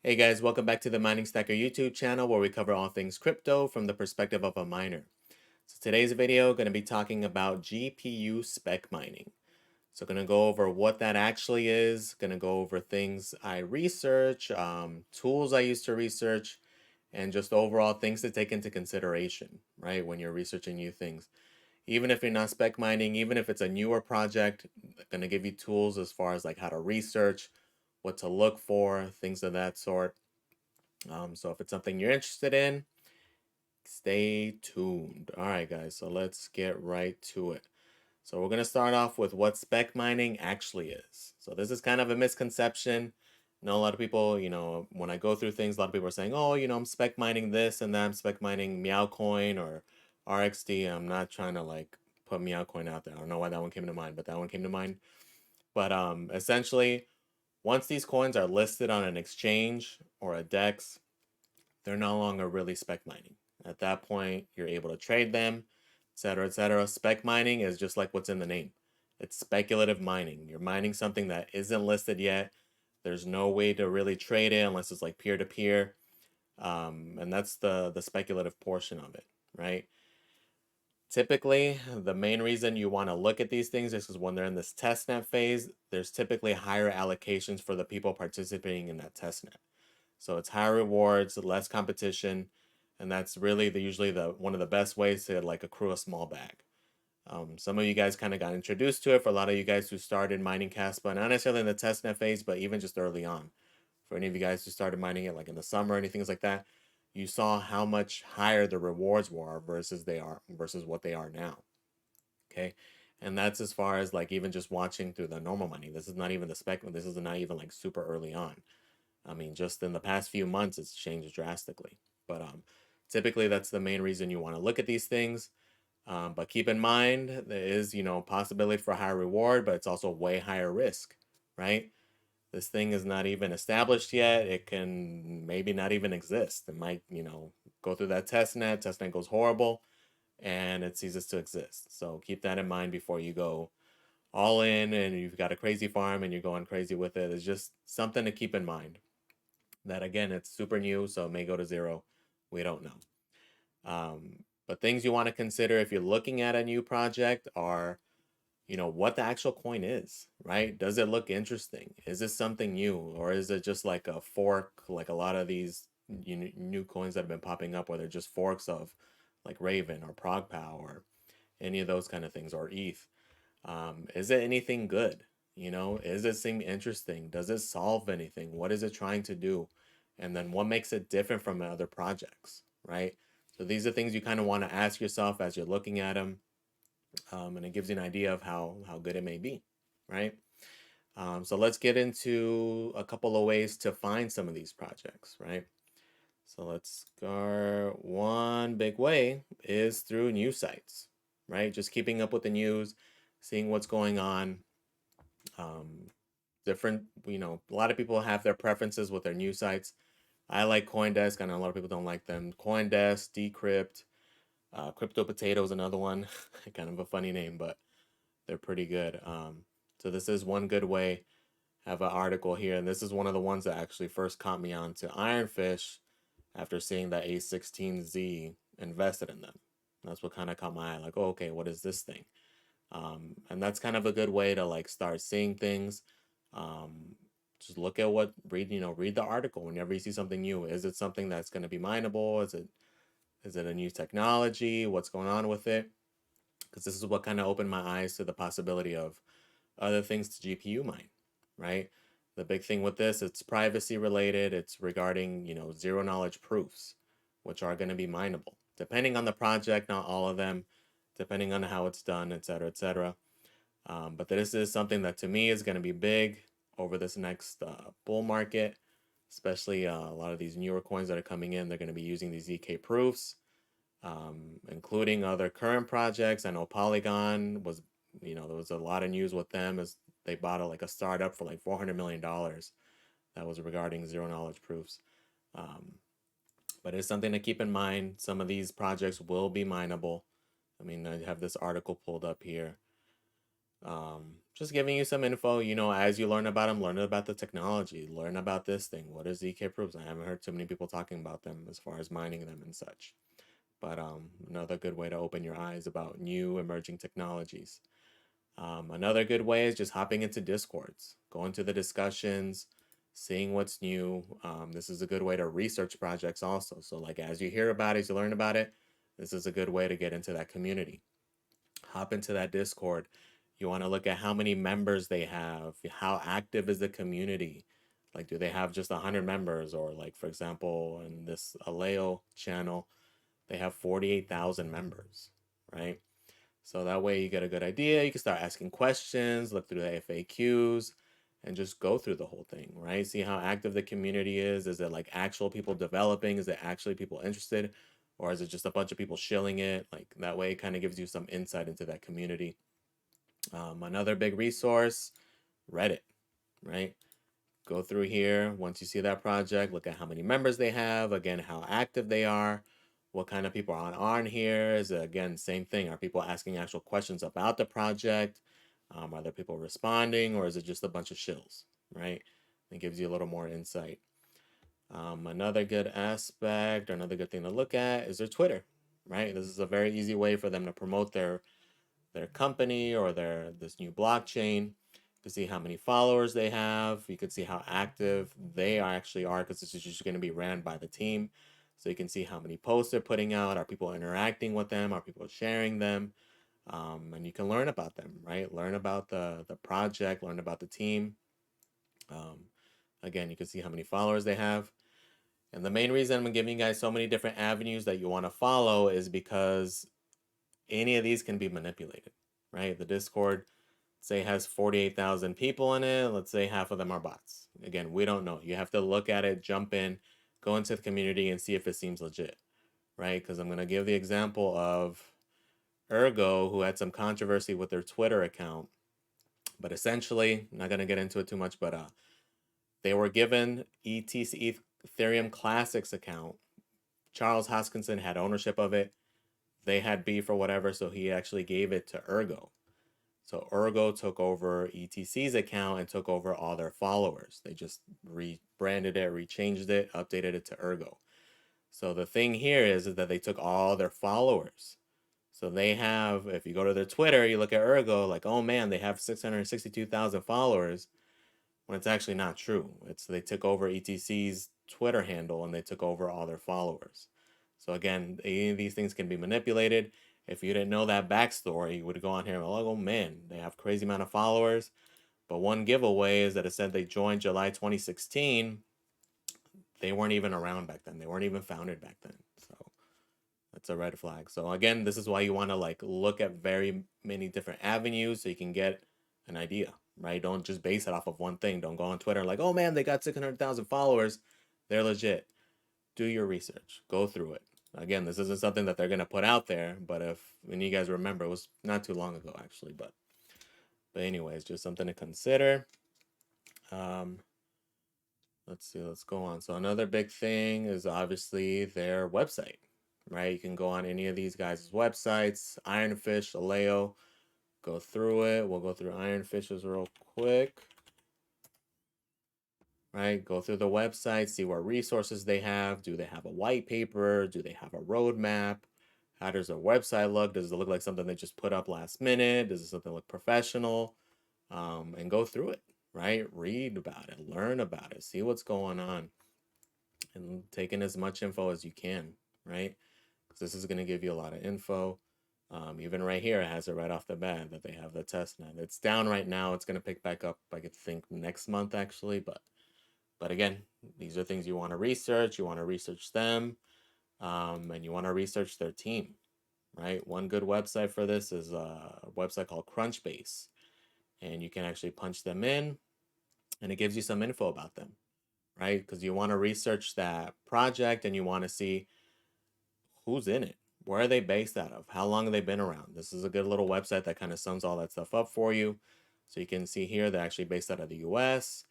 Hey guys, welcome back to the Mining Stacker YouTube channel where we cover all things crypto from the perspective of a miner. So today's video going to be talking about GPU spec mining. So going to go over what that actually is, going to go over things I research, tools I use to research, and just overall things to take into consideration, right, when you're researching new things. Even if you're not spec mining, even if it's a newer project, going to give you tools as far as like how to research, what to look for, things of that sort. So if it's something you're interested in, stay tuned. All right, guys, so let's get right to it. So we're going to start off with what spec mining actually is. So this is kind of a misconception. I know a lot of people, when I go through things, a lot of people are saying, oh, I'm spec mining this and that. I'm spec mining Meow Coin or RXD. I'm not trying to like put Meow Coin out there. I don't know why that one came to mind, but that one came to mind. But essentially, once these coins are listed on an exchange or a DEX, they're no longer really spec mining. At that point, you're able to trade them, etc., etc. Spec mining is just like what's in the name. It's speculative mining. You're mining something that isn't listed yet. There's no way to really trade it unless it's like peer to peer, and that's the speculative portion of it, right? Typically, the main reason you want to look at these things is because when they're in this testnet phase, there's typically higher allocations for the people participating in that testnet. So it's higher rewards, less competition, and that's really usually the one of the best ways to like accrue a small bag. Some of you guys kind of got introduced to it. For a lot of you guys who started mining Caspa, not necessarily in the testnet phase, but even just early on. For any of you guys who started mining it like in the summer, anything like that, you saw how much higher the rewards were versus what they are now. Okay. And that's as far as like even just watching through the normal mining. This is not even the spec. This is not even like super early on. I mean, just in the past few months, it's changed drastically. But typically, that's the main reason you want to look at these things. But keep in mind, there is, possibility for a higher reward, but it's also way higher risk, right? This thing is not even established yet. It can maybe not even exist. It might, go through that testnet. Testnet goes horrible, and it ceases to exist. So keep that in mind before you go all in and you've got a crazy farm and you're going crazy with it. It's just something to keep in mind that again it's super new, so it may go to zero. We don't know. But things you want to consider if you're looking at a new project are, what the actual coin is, right? Does it look interesting? Is this something new, or is it just like a fork, like a lot of these new coins that have been popping up, where they're just forks of like Raven or ProgPow or any of those kind of things, or ETH? Is it anything good? Is it seem interesting? Does it solve anything? What is it trying to do? And then what makes it different from other projects, right? So these are things you kind of want to ask yourself as you're looking at them, and it gives you an idea of how good it may be, right? So let's get into a couple of ways to find some of these projects, right? So let's go. One big way is through news sites, right? Just keeping up with the news, seeing what's going on. Um, Different, a lot of people have their preferences with their news sites. I like CoinDesk. I know a lot of people don't like them. CoinDesk, Decrypt, Crypto Potato is another one. Kind of a funny name, but they're pretty good. So this is one good way. I have an article here, and this is one of the ones that actually first caught me on to ironfish after seeing that A16Z invested in them. That's what kind of caught my eye. Like, oh, okay, what is this thing? And that's kind of a good way to like start seeing things. Um, just look at read the article whenever you see something new. Is it something that's going to be mineable? Is it a new technology? What's going on with it? Because this is what kind of opened my eyes to the possibility of other things to GPU mine, right? The big thing with this, it's privacy related. It's regarding, zero knowledge proofs, which are going to be mineable, depending on the project, not all of them, depending on how it's done, et cetera, et cetera. But this is something that to me is going to be big over this next bull market, especially a lot of these newer coins that are coming in. They're going to be using these ZK proofs, including other current projects. I know Polygon was, there was a lot of news with them as they bought like a startup for like $400 million that was regarding zero knowledge proofs. Um, but it's something to keep in mind. Some of these projects will be mineable. I mean, I have this article pulled up here. Just giving you some info, as you learn about them, learn about the technology, learn about this thing. What is ZK proofs? I haven't heard too many people talking about them as far as mining them and such. But another good way to open your eyes about new emerging technologies. Another good way is just hopping into Discords, going to the discussions, seeing what's new. This is a good way to research projects also. So like as you hear about it, as you learn about it, this is a good way to get into that community. Hop into that Discord. You want to look at how many members they have, how active is the community. Like, do they have just 100 members? Or like, for example, in this Aleo channel, they have 48,000 members, right? So that way you get a good idea. You can start asking questions, look through the FAQs, and just go through the whole thing, right? See how active the community is. Is it like actual people developing? Is it actually people interested? Or is it just a bunch of people shilling it? Like that way it kind of gives you some insight into that community. Another big resource, Reddit, right? Go through here. Once you see that project, look at how many members they have, again, how active they are, what kind of people are on here. Is it, again, same thing. Are people asking actual questions about the project? Are there people responding, or is it just a bunch of shills, right? It gives you a little more insight. Another good aspect or another good thing to look at is their Twitter, right? This is a very easy way for them to promote their company or this new blockchain. To see how many followers they have. You can see how active they actually are, because this is just going to be ran by the team. So you can see how many posts they're putting out. Are people interacting with them? Are people sharing them? And you can learn about them, right? Learn about the project, learn about the team. Um, Again, you can see how many followers they have. And the main reason I'm giving you guys so many different avenues that you want to follow is because any of these can be manipulated, right? The Discord, say, has 48,000 people in it. Let's say half of them are bots. Again, we don't know. You have to look at it, jump in, go into the community and see if it seems legit, right? Because I'm going to give the example of Ergo, who had some controversy with their Twitter account. But essentially, I'm not going to get into it too much, but they were given ETC Ethereum Classics account. Charles Hoskinson had ownership of it. They had beef or whatever, so he actually gave it to Ergo. So Ergo took over ETC's account and took over all their followers. They just rebranded it, rechanged it, updated it to Ergo. So the thing here is that they took all their followers. So they have, if you go to their Twitter, you look at Ergo, like, oh man, they have 662,000 followers, when it's actually not true. It's they took over ETC's Twitter handle and they took over all their followers. So again, any of these things can be manipulated. If you didn't know that backstory, you would go on here and like, oh man, they have crazy amount of followers. But one giveaway is that it said they joined July 2016. They weren't even around back then. They weren't even founded back then. So that's a red flag. So again, this is why you want to like look at very many different avenues so you can get an idea, right? Don't just base it off of one thing. Don't go on Twitter like, oh man, they got 600,000 followers. They're legit. Do your research. Go through it. Again, this isn't something that they're gonna put out there, but when you guys remember, it was not too long ago actually, but anyways, just something to consider. Um, let's see, let's go on. So another big thing is obviously their website, right? You can go on any of these guys' websites, Ironfish, Aleo, go through it. We'll go through Ironfish's real quick, right? Go through the website, see what resources they have. Do they have a white paper? Do they have a roadmap? How does their website look? Does it look like something they just put up last minute? Does it something look professional? And go through it, right? Read about it, learn about it, see what's going on, and take in as much info as you can, right? Because this is going to give you a lot of info. Even right here, it has it right off the bat that they have the test net. It's down right now. It's going to pick back up, I could think, next month actually. But again, these are things you want to research. You want to research them, and you want to research their team, right? One good website for this is a website called Crunchbase, and you can actually punch them in, and it gives you some info about them, right? Because you want to research that project and you want to see who's in it. Where are they based out of? How long have they been around? This is a good little website that kind of sums all that stuff up for you. So you can see here they're actually based out of the US.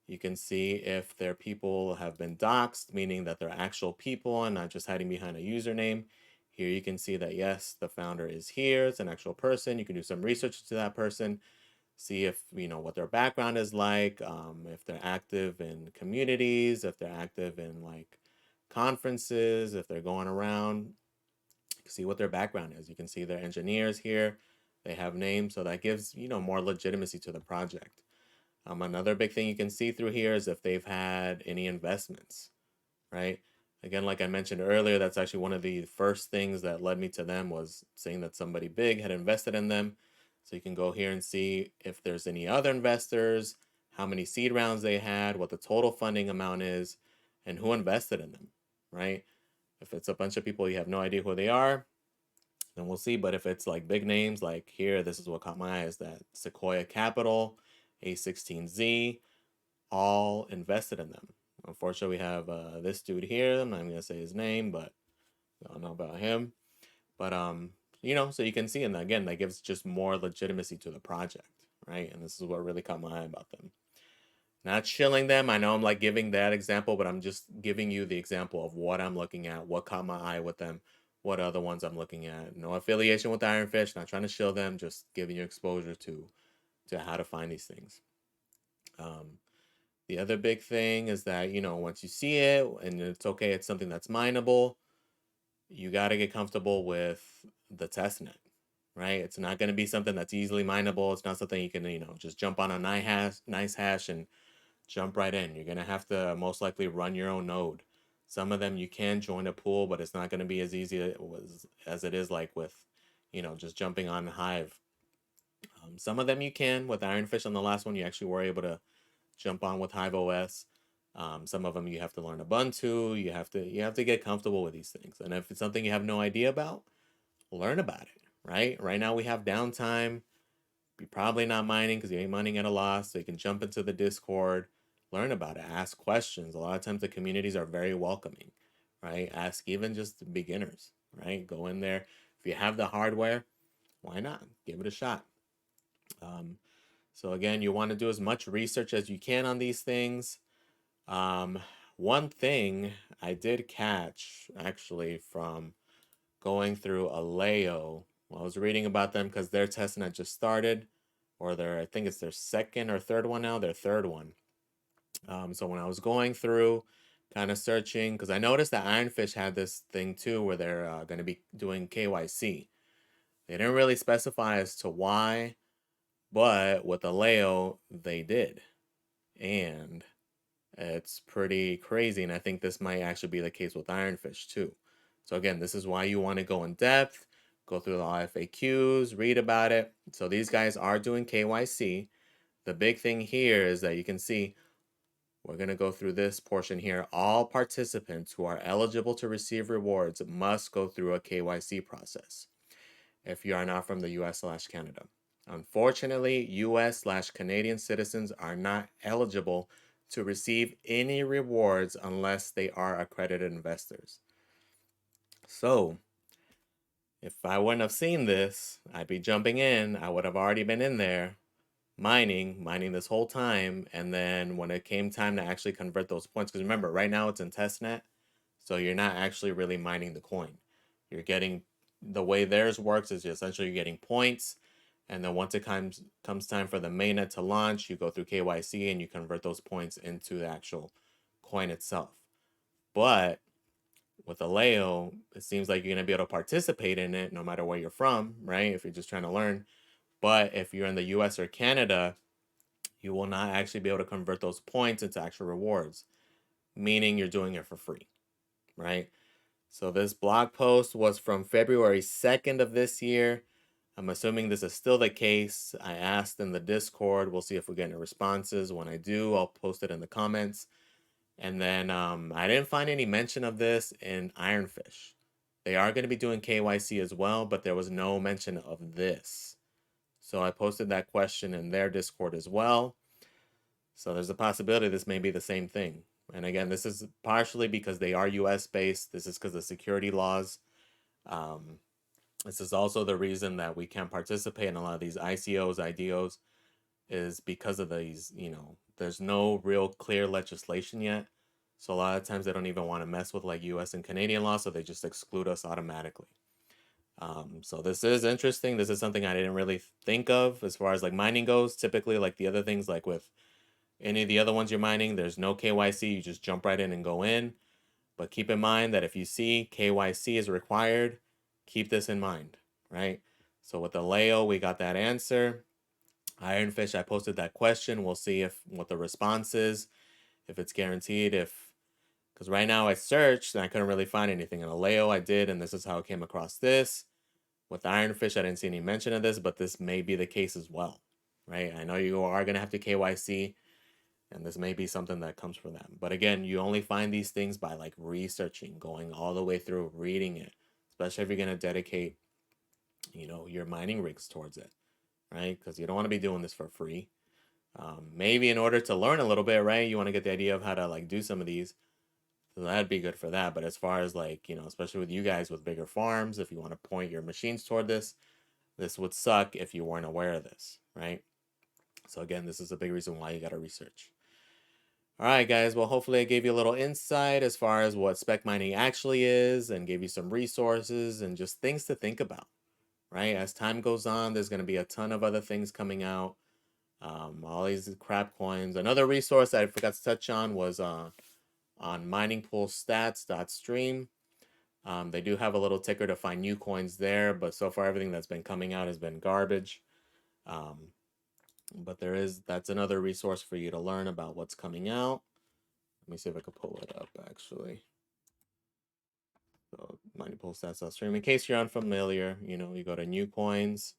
You can see if their people have been doxxed, meaning that they're actual people and not just hiding behind a username. Here you can see that yes, the founder is here. It's an actual person. You can do some research to that person. see if, what their background is like, if they're active in communities, if they're active in like conferences, if they're going around, see what their background is. You can see their engineers here. They have names, so that gives, more legitimacy to the project. Another big thing you can see through here is if they've had any investments, right? Again, like I mentioned earlier, that's actually one of the first things that led me to them, was seeing that somebody big had invested in them. So you can go here and see if there's any other investors, how many seed rounds they had, what the total funding amount is, and who invested in them, right? If it's a bunch of people you have no idea who they are, then we'll see. But if it's like big names, like here, this is what caught my eye, is that Sequoia Capital, A16Z, all invested in them. Unfortunately, we have this dude here. I'm not even gonna say his name, but I don't know about him. But so you can see, and again, that gives just more legitimacy to the project, right? And this is what really caught my eye about them. Not shilling them. I know I'm like giving that example, but I'm just giving you the example of what I'm looking at, what caught my eye with them, what other ones I'm looking at. No affiliation with ironfish, not trying to shill them, just giving you exposure to how to find these things. The other big thing is that, once you see it and it's okay, it's something that's mineable, you got to get comfortable with the testnet, right? It's not going to be something that's easily mineable. It's not something you can, just jump on a nice hash and jump right in. You're going to have to most likely run your own node. Some of them you can join a pool, but it's not going to be as easy as it is like with, just jumping on Hive. Some of them you can. With Ironfish on the last one, you actually were able to jump on with Hive OS. Some of them you have to learn Ubuntu. You have to get comfortable with these things. And if it's something you have no idea about, learn about it. Right now we have downtime. You're probably not mining because you ain't mining at a loss. So you can jump into the Discord, learn about it, ask questions. A lot of times the communities are very welcoming, right? Ask even just beginners, right? Go in there. If you have the hardware, why not? Give it a shot. Um, so again, you want to do as much research as you can on these things. Um, One thing I did catch actually from going through Aleo, well, I was reading about them because their testing had just started, or I think it's their second or third one now, their third one. So when I was going through, kind of searching, because I noticed that Ironfish had this thing too, where they're going to be doing KYC. They didn't really specify as to why, but with Aleo, they did. And it's pretty crazy, and I think this might actually be the case with Ironfish too. So again, this is why you want to go in depth, go through the FAQs, read about it. So these guys are doing KYC. The big thing here is that you can see, we're going to go through this portion here. All participants who are eligible to receive rewards must go through a KYC process if you are not from the US/Canada. Unfortunately, US/Canadian citizens are not eligible to receive any rewards unless they are accredited investors. So, if I wouldn't have seen this, I'd be jumping in. I would have already been in there mining this whole time. And then when it came time to actually convert those points, because remember, right now it's in testnet, so you're not actually really mining the coin. You're getting, the way theirs works is essentially you're getting points, and then once it comes time for the mainnet to launch, you go through KYC and you convert those points into the actual coin itself. But with Aleo, it seems like you're going to be able to participate in it no matter where you're from, right? If you're just trying to learn. But if you're in the US or Canada, you will not actually be able to convert those points into actual rewards, meaning you're doing it for free, right? So this blog post was from February 2nd of this year. I'm assuming this is still the case. I asked in the Discord. We'll see if we get any responses. When I do, I'll post it in the comments. And then I didn't find any mention of this in Ironfish. They are going to be doing KYC as well, but there was no mention of this. So I posted that question in their Discord as well. So there's a possibility this may be the same thing. And again, this is partially because they are US based. This is because of security laws. Um, this is also the reason that we can't participate in a lot of these ICOs, IDOs, is because of these, there's no real clear legislation yet. So a lot of times they don't even want to mess with like US and Canadian law, so they just exclude us automatically. So this is interesting. This is something I didn't really think of as far as like mining goes. Typically, like the other things, like with any of the other ones you're mining, there's no KYC. You just jump right in and go in. But keep in mind that if you see KYC is required, keep this in mind, right? So with the Leo, we got that answer. Ironfish, I posted that question. We'll see if what the response is, if it's guaranteed, if because right now I searched and I couldn't really find anything. In a Leo, I did, and this is how I came across this. With the Ironfish, I didn't see any mention of this, but this may be the case as well, right? I know you are going to have to KYC, and this may be something that comes from them. But again, you only find these things by like researching, going all the way through, reading it, especially if you're going to dedicate, your mining rigs towards it, right? Because you don't want to be doing this for free. Maybe in order to learn a little bit, right? You want to get the idea of how to like do some of these. So that'd be good for that. But as far as like, especially with you guys with bigger farms, if you want to point your machines toward this would suck if you weren't aware of this, right? So again, this is a big reason why you got to research. All right, guys. Well, hopefully I gave you a little insight as far as what spec mining actually is and gave you some resources and just things to think about, right? As time goes on, there's going to be a ton of other things coming out. All these crap coins. Another resource I forgot to touch on was on miningpoolstats.stream. They do have a little ticker to find new coins there, but so far everything that's been coming out has been garbage. But that's another resource for you to learn about what's coming out. Let me see if I can pull it up actually. So miningpoolstats.stream. In case you're unfamiliar, you go to new coins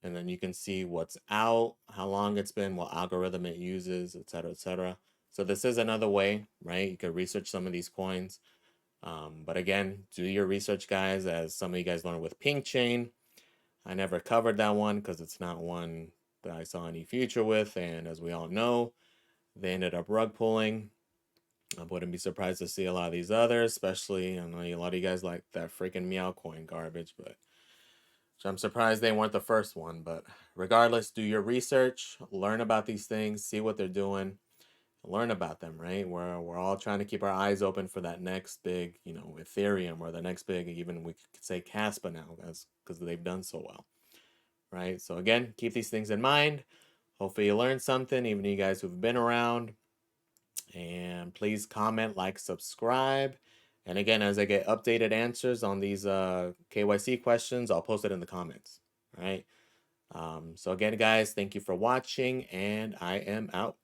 and then you can see what's out, how long it's been, what algorithm it uses, etc., etc. So this is another way, right? You could research some of these coins. But again, do your research, guys, as some of you guys learned with Pink Chain. I never covered that one because it's not one that I saw any future with. And as we all know, they ended up rug pulling. I wouldn't be surprised to see a lot of these others, especially I know a lot of you guys like that freaking Meow Coin garbage, but so I'm surprised they weren't the first one. But regardless, do your research, learn about these things, see what they're doing, learn about them, right? We're all trying to keep our eyes open for that next big, Ethereum or the next big, even we could say Caspa now, because they've done so well, right? So again, keep these things in mind. Hopefully you learned something, even you guys who've been around. And please comment, like, subscribe. And again, as I get updated answers on these KYC questions, I'll post it in the comments. All right. So again, guys, thank you for watching, and I am out.